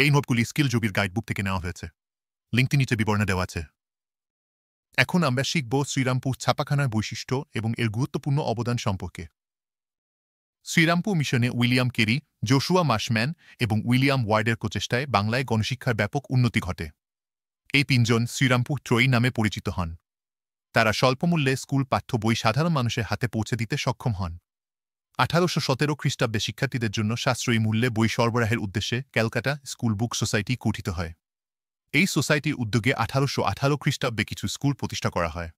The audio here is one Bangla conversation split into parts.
এই নোটগুলি স্কিল যোগীর গাইডবুক থেকে নেওয়া হয়েছে। লিঙ্কটি নিচে বিবরণে দেওয়া আছে। এখন আমরা শিখব শ্রীরামপুর ছাপাখানার বৈশিষ্ট্য এবং এর গুরুত্বপূর্ণ অবদান সম্পর্কে। শ্রীরামপুর মিশনে উইলিয়াম কেরি, জোশুয়া মার্শম্যান এবং উইলিয়াম ওয়ার্ডের প্রচেষ্টায় বাংলায় গণশিক্ষার ব্যাপক উন্নতি ঘটে। এই তিনজন শ্রীরামপুর ত্রয়ী নামে পরিচিত হন। তারা স্বল্পমূল্যে স্কুল পাঠ্য বই সাধারণ মানুষের হাতে পৌঁছে দিতে সক্ষম হন। 1817 খ্রিস্টাব্দে শিক্ষার্থীদের জন্য সাশ্রয়ী মূল্যে বই সরবরাহের উদ্দেশ্যে ক্যালকাটা স্কুল বুক সোসাইটি গঠিত হয়। এই সোসাইটির উদ্যোগে 1818 খ্রিস্টাব্দে কিছু স্কুল প্রতিষ্ঠা করা হয়।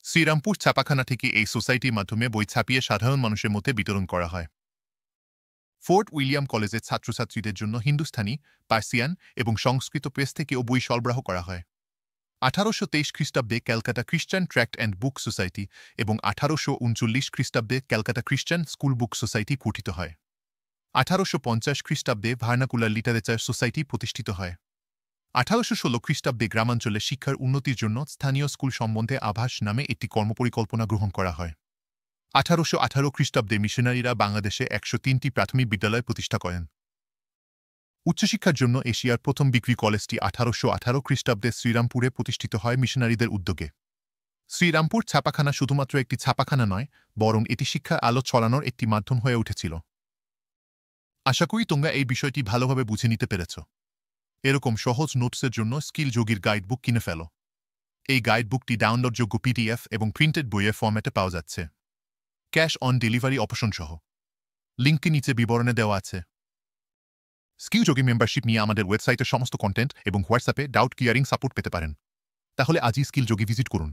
শ্রীরামপুর ছাপাখানা থেকে এই সোসাইটির মাধ্যমে বই ছাপিয়ে সাধারণ মানুষের মধ্যে বিতরণ করা হয়। ফোর্ট উইলিয়াম কলেজের ছাত্রছাত্রীদের জন্য হিন্দুস্থানি, পার্সিয়ান এবং সংস্কৃত প্রেস থেকেও বই সরবরাহ করা হয়। 1823 খ্রিস্টাব্দে ক্যালকাটা খ্রিস্টান ট্র্যাক্ট অ্যান্ড বুক সোসাইটি এবং 1839 খ্রিস্টাব্দে ক্যালকাটা খ্রিস্টান স্কুল বুক সোসাইটি গঠিত হয়। 1850 খ্রিস্টাব্দে ভার্নাকুলার লিটারেচার সোসাইটি প্রতিষ্ঠিত হয়। 1816 খ্রিস্টাব্দে গ্রামাঞ্চলে শিক্ষার উন্নতির জন্য স্থানীয় স্কুল সম্বন্ধে আভাস নামে একটি কর্মপরিকল্পনা গ্রহণ করা হয়। 1818 খ্রিস্টাব্দে মিশনারিরা বাংলাদেশে 103টি প্রাথমিক বিদ্যালয় প্রতিষ্ঠা করেন। উচ্চশিক্ষার জন্য এশিয়ার প্রথম ডিগ্রি কলেজটি 1818 খ্রিস্টাব্দে শ্রীরামপুরে প্রতিষ্ঠিত হয় মিশনারিদের উদ্যোগে। শ্রীরামপুর ছাপাখানা শুধুমাত্র একটি ছাপাখানা নয়, বরং এটি শিক্ষার আলো ছড়ানোর একটি মাধ্যম হয়ে উঠেছিল। আশা করি তোমরা এই বিষয়টি ভালোভাবে বুঝে নিতে পেরেছ। এরকম সহজ নোটসের জন্য স্কিল যোগীর গাইডবুক কিনে ফেলো। এই গাইডবুকটি ডাউনলোডযোগ্য পিডিএফ এবং প্রিন্টেড বইয়ের ফরম্যাটে পাওয়া যাচ্ছে, ক্যাশ অন ডেলিভারি অপশন সহ। লিঙ্কটি নিচে বিবরণে দেওয়া আছে। স্কিল যোগী মেম্বারশিপ নিয়ে আমাদের ওয়েবসাইটের সমস্ত কন্টেন্ট এবং হোয়াটসঅ্যাপে ডাউট ক্লিয়ারিং সাপোর্ট পেতে পারেন। তাহলে আজই স্কিল যোগী ভিজিট করুন।